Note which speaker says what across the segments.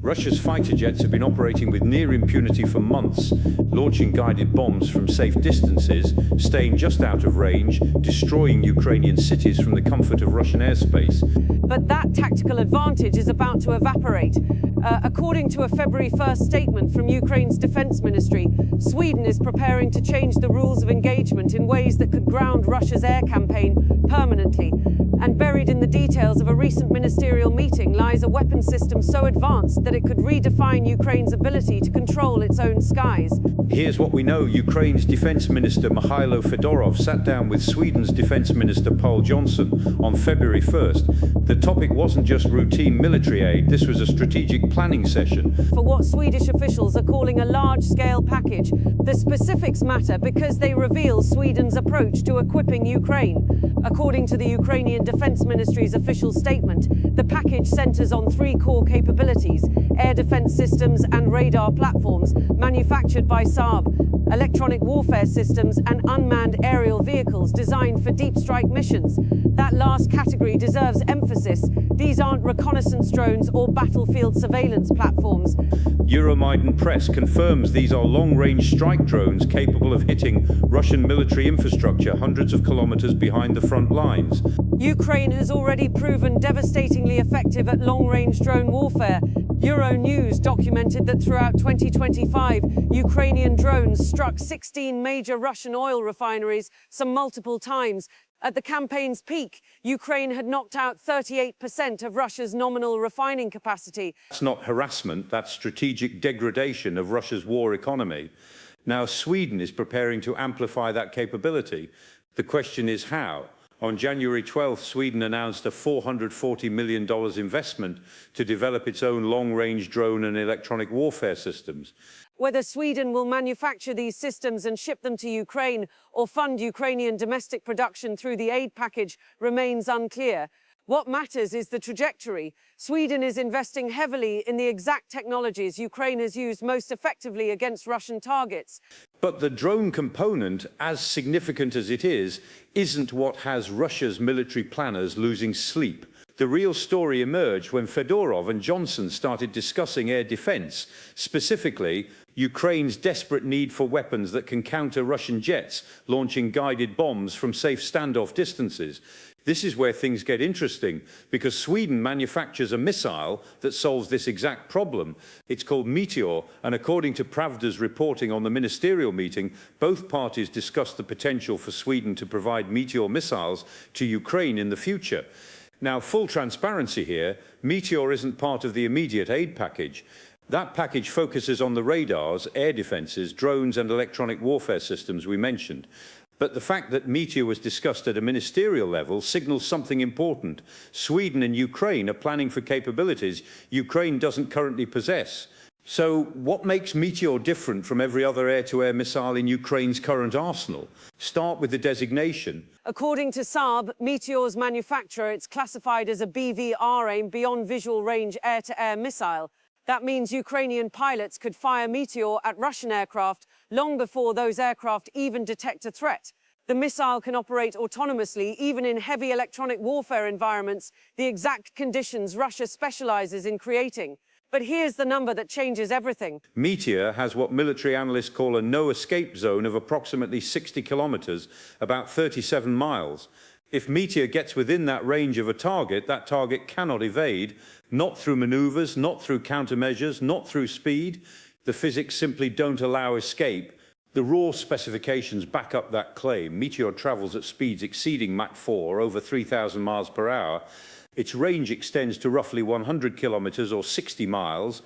Speaker 1: Russia's fighter jets have been operating with near impunity for months, launching guided bombs from safe distances, staying just out of range, destroying Ukrainian cities from the comfort of Russian airspace.
Speaker 2: But that tactical advantage is about to evaporate. According to a February 1st statement from Ukraine's defense ministry, Sweden is preparing to change the rules of engagement in ways that could ground Russia's air campaign permanently. And buried in the details of a recent ministerial meeting lies a weapon system so advanced that it could redefine Ukraine's ability to control its own skies.
Speaker 1: Here's what we know. Ukraine's defense minister Fedorov sat down with Sweden's defense minister Pål Jonson on February 1st. The topic wasn't just routine military aid, this was a strategic planning session.
Speaker 2: For what Swedish officials are calling a large-scale package, the specifics matter because they reveal Sweden's approach to equipping Ukraine. According to the Ukrainian Defense Ministry's official statement, the package centers on three core capabilities: air defense systems and radar platforms manufactured by Saab, electronic warfare systems and unmanned aerial vehicles designed for deep strike missions. That last category deserves emphasis. These aren't reconnaissance drones or battlefield surveillance platforms.
Speaker 1: Euromaidan press confirms these are long-range strike drones capable of hitting Russian military infrastructure hundreds of kilometers behind the front lines.
Speaker 2: Ukraine has already proven devastatingly effective at long-range drone warfare. Euronews documented that throughout 2025, Ukrainian drones struck 16 major Russian oil refineries, some multiple times. At the campaign's peak, Ukraine had knocked out 38% of Russia's nominal refining capacity.
Speaker 1: That's not harassment, that's strategic degradation of Russia's war economy. Now, Sweden is preparing to amplify that capability. The question is how? On January 12th, Sweden announced a $440 million investment to develop its own long-range drone and electronic warfare systems.
Speaker 2: Whether Sweden will manufacture these systems and ship them to Ukraine or fund Ukrainian domestic production through the aid package remains unclear. What matters is the trajectory. Sweden is investing heavily in the exact technologies Ukraine has used most effectively against Russian targets.
Speaker 1: But the drone component, as significant as it is, isn't what has Russia's military planners losing sleep. The real story emerged when Fedorov and Jonson started discussing air defense, specifically Ukraine's desperate need for weapons that can counter Russian jets launching guided bombs from safe standoff distances. This is where things get interesting, because Sweden manufactures a missile that solves this exact problem. It's called Meteor, and according to Pravda's reporting on the ministerial meeting, both parties discussed the potential for Sweden to provide Meteor missiles to Ukraine in the future. Now, full transparency here, Meteor isn't part of the immediate aid package. That package focuses on the radars, air defenses, drones and electronic warfare systems we mentioned. But the fact that Meteor was discussed at a ministerial level signals something important. Sweden and Ukraine are planning for capabilities Ukraine doesn't currently possess. So what makes Meteor different from every other air-to-air missile in Ukraine's current arsenal? Start with the designation.
Speaker 2: According to Saab, Meteor's manufacturer, it's classified as a BVR-AIM, beyond visual range air-to-air missile. That means Ukrainian pilots could fire Meteor at Russian aircraft long before those aircraft even detect a threat. The missile can operate autonomously, even in heavy electronic warfare environments, the exact conditions Russia specializes in creating. But here's the number that changes everything.
Speaker 1: Meteor has what military analysts call a no-escape zone of approximately 60 kilometers, about 37 miles. If Meteor gets within that range of a target, that target cannot evade, not through maneuvers, not through countermeasures, not through speed. The physics simply don't allow escape. The raw specifications back up that claim. Meteor travels at speeds exceeding Mach 4, over 3,000 miles per hour. Its range extends to roughly 100 kilometers or 60 miles.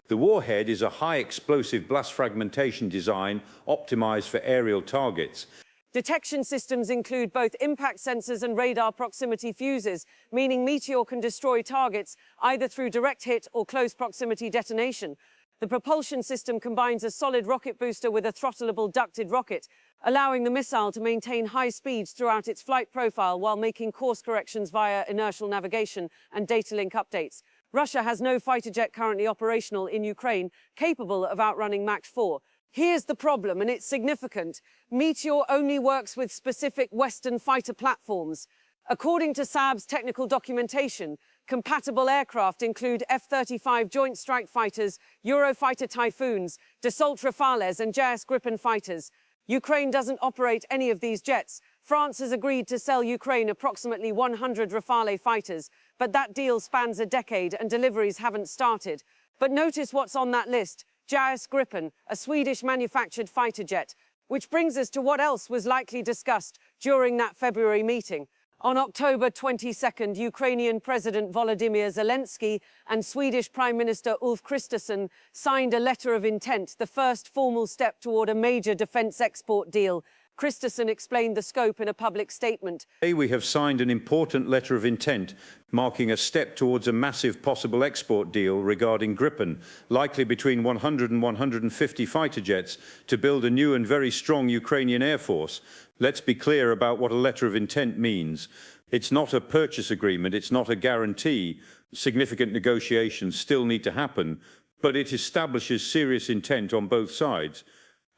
Speaker 1: The warhead is a high explosive blast fragmentation design optimized for aerial targets.
Speaker 2: Detection systems include both impact sensors and radar proximity fuses, meaning Meteor can destroy targets either through direct hit or close proximity detonation. The propulsion system combines a solid rocket booster with a throttleable ducted rocket, allowing the missile to maintain high speeds throughout its flight profile while making course corrections via inertial navigation and data link updates. Russia has no fighter jet currently operational in Ukraine capable of outrunning Mach 4. Here's the problem, and it's significant. Meteor only works with specific Western fighter platforms. According to Saab's technical documentation, Compatible aircraft include F-35 Joint Strike Fighters, Eurofighter Typhoons, Dassault Rafales and JAS Gripen fighters. Ukraine doesn't operate any of these jets. France has agreed to sell Ukraine approximately 100 Rafale fighters, but that deal spans a decade and deliveries haven't started. But notice what's on that list: JAS Gripen, a Swedish-manufactured fighter jet. Which brings us to what else was likely discussed during that February meeting. On October 22nd, Ukrainian President Volodymyr Zelensky and Swedish Prime Minister Ulf Kristersson signed a letter of intent, the first formal step toward a major defence export deal. Kristersson explained the scope in a public statement.
Speaker 1: Today we have signed an important letter of intent, marking a step towards a massive possible export deal regarding Gripen, likely between 100 and 150 fighter jets, to build a new and very strong Ukrainian Air Force. Let's be clear about what a letter of intent means. It's not a purchase agreement, it's not a guarantee. Significant negotiations still need to happen, but it establishes serious intent on both sides.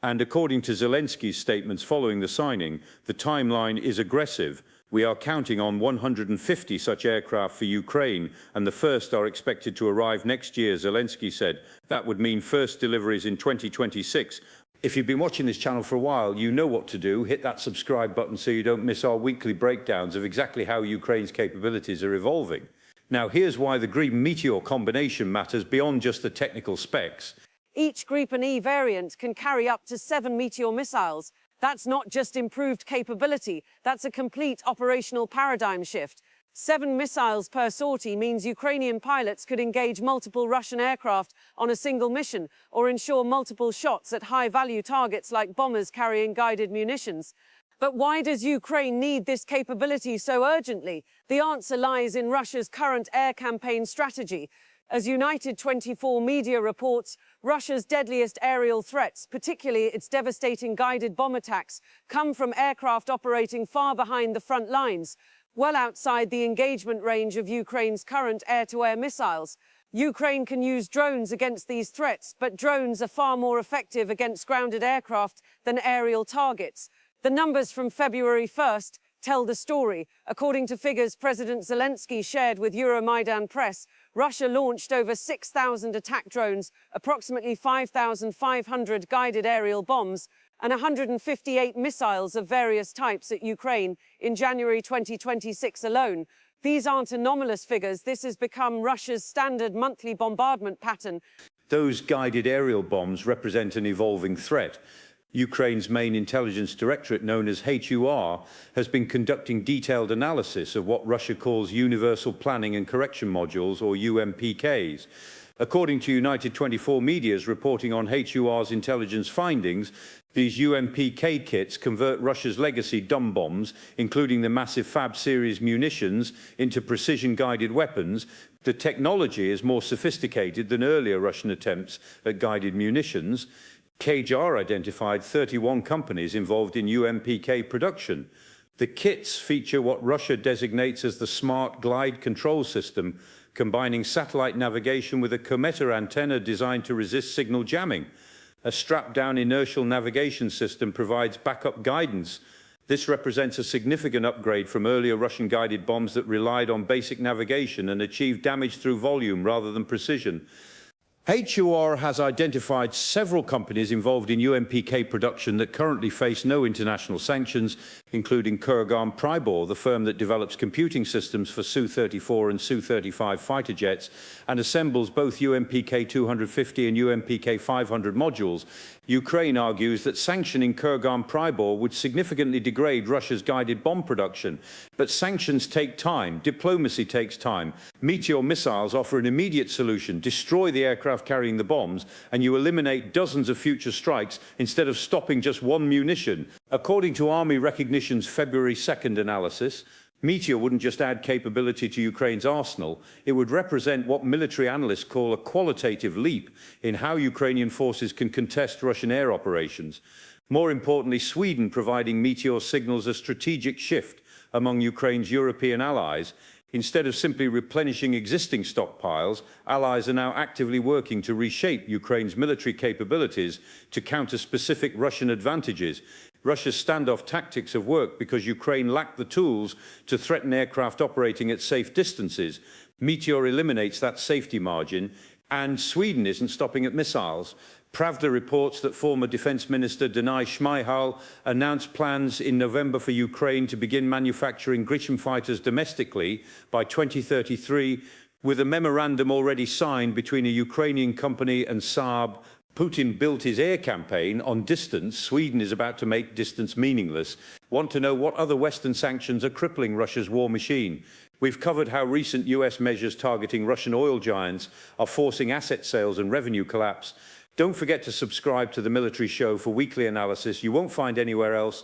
Speaker 1: And according to Zelensky's statements following the signing, the timeline is aggressive. We are counting on 150 such aircraft for Ukraine, and the first are expected to arrive next year, Zelensky said. That would mean first deliveries in 2026. If you've been watching this channel for a while, you know what to do. Hit that subscribe button so you don't miss our weekly breakdowns of exactly how Ukraine's capabilities are evolving. Now, here's why the Gripen Meteor combination matters beyond just the technical specs.
Speaker 2: Each Gripen E variant can carry up to 7 Meteor missiles. That's not just improved capability, that's a complete operational paradigm shift. 7 missiles per sortie means Ukrainian pilots could engage multiple Russian aircraft on a single mission, or ensure multiple shots at high-value targets like bombers carrying guided munitions. But why does Ukraine need this capability so urgently? The answer lies in Russia's current air campaign strategy. As United 24 media reports, Russia's deadliest aerial threats, particularly its devastating guided bomb attacks, come from aircraft operating far behind the front lines, well outside the engagement range of Ukraine's current air-to-air missiles. Ukraine can use drones against these threats, but drones are far more effective against grounded aircraft than aerial targets. The numbers from February 1st tell the story. According to figures President Zelensky shared with Euromaidan Press, Russia launched over 6,000 attack drones, approximately 5,500 guided aerial bombs, and 158 missiles of various types at Ukraine in January 2026 alone. These aren't anomalous figures. This has become Russia's standard monthly bombardment pattern.
Speaker 1: Those guided aerial bombs represent an evolving threat. Ukraine's main intelligence directorate, known as HUR, has been conducting detailed analysis of what Russia calls Universal Planning and Correction Modules, or UMPKs. According to United 24 media's reporting on HUR's intelligence findings, these UMPK kits convert Russia's legacy dumb bombs, including the massive Fab series munitions, into precision-guided weapons. The technology is more sophisticated than earlier Russian attempts at guided munitions. KJAR identified 31 companies involved in UMPK production. The kits feature what Russia designates as the Smart Glide Control System, combining satellite navigation with a Cometer antenna designed to resist signal jamming. A strapped-down inertial navigation system provides backup guidance. This represents a significant upgrade from earlier Russian guided bombs that relied on basic navigation and achieved damage through volume rather than precision. HUR has identified several companies involved in UMPK production that currently face no international sanctions, including Kurgan Pribor, the firm that develops computing systems for Su-34 and Su-35 fighter jets and assembles both UMPK 250 and UMPK 500 modules. Ukraine argues that sanctioning Kurgan Pribor would significantly degrade Russia's guided bomb production. But sanctions take time, diplomacy takes time. Meteor missiles offer an immediate solution: destroy the aircraft carrying the bombs, and you eliminate dozens of future strikes instead of stopping just one munition. According to Army Recognition's February 2nd analysis, Meteor wouldn't just add capability to Ukraine's arsenal, it would represent what military analysts call a qualitative leap in how Ukrainian forces can contest Russian air operations. More importantly, Sweden providing Meteor signals a strategic shift among Ukraine's European allies. Instead of simply replenishing existing stockpiles, allies are now actively working to reshape Ukraine's military capabilities to counter specific Russian advantages. Russia's standoff tactics have worked because Ukraine lacked the tools to threaten aircraft operating at safe distances. Meteor eliminates that safety margin, and Sweden isn't stopping at missiles. Pravda reports that former Defence Minister Denai Shmyhal announced plans in November for Ukraine to begin manufacturing Gripen fighters domestically by 2033, with a memorandum already signed between a Ukrainian company and Saab. Putin built his air campaign on distance. Sweden is about to make distance meaningless. Want to know what other Western sanctions are crippling Russia's war machine? We've covered how recent US measures targeting Russian oil giants are forcing asset sales and revenue collapse. Don't forget to subscribe to The Military Show for weekly analysis you won't find anywhere else.